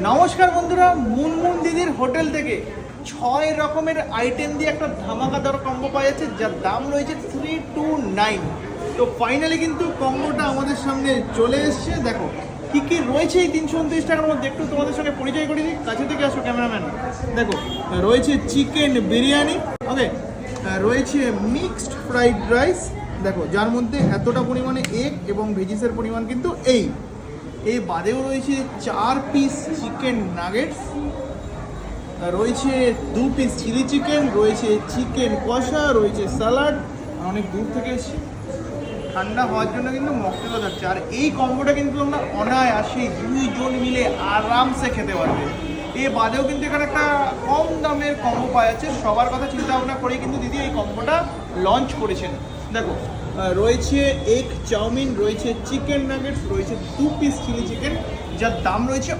নমস্কার বন্ধুরা, মুনমুন দিদির হোটেল থেকে 6 রকমের আইটেম দিয়ে একটা ধামাকাদার কম্বো পাওয়া যাচ্ছে, যার দাম রয়েছে 329। তো ফাইনালি কিন্তু কম্বোটা আমাদের সামনে চলে এসছে। দেখো কি কি রয়েছে এই 329 টাকার মধ্যে, একটু তোমাদের সঙ্গে পরিচয় করে দিই। কাছে থেকে আসো ক্যামেরাম্যান। দেখো রয়েছে চিকেন বিরিয়ানি, ওকে, রয়েছে মিক্সড ফ্রাইড রাইস, দেখো যার মধ্যে এতটা পরিমাণে এগ এবং ভেজিসের পরিমাণ কিন্তু এই বাদেও রয়েছে 4 পিস চিকেন নাগেটস, রয়েছে 2 পিস চিলি চিকেন, রয়েছে চিকেন কষা, রয়েছে স্যালাড। অনেক দূর থেকে এসেছি, ঠান্ডা হওয়ার জন্য কিন্তু মকটেলও যাচ্ছে। আর এই কম্বোটা কিন্তু তোমরা অনায়াসে 2 জন মিলে আরামসে খেতে পারবে। এ বাদেও কিন্তু এখানে একটা কম দামের কম্বো পাওয়া যাচ্ছে। সবার কথা চিন্তা ভাবনা করেই কিন্তু দিদি এই কম্বোটা লঞ্চ করেছেন। দেখো রয়েছে এগ চাউমিন, রয়েছে চিকেন নাগেটস, রয়েছে 2 পিস চিলি চিকেন, যার দাম রয়েছে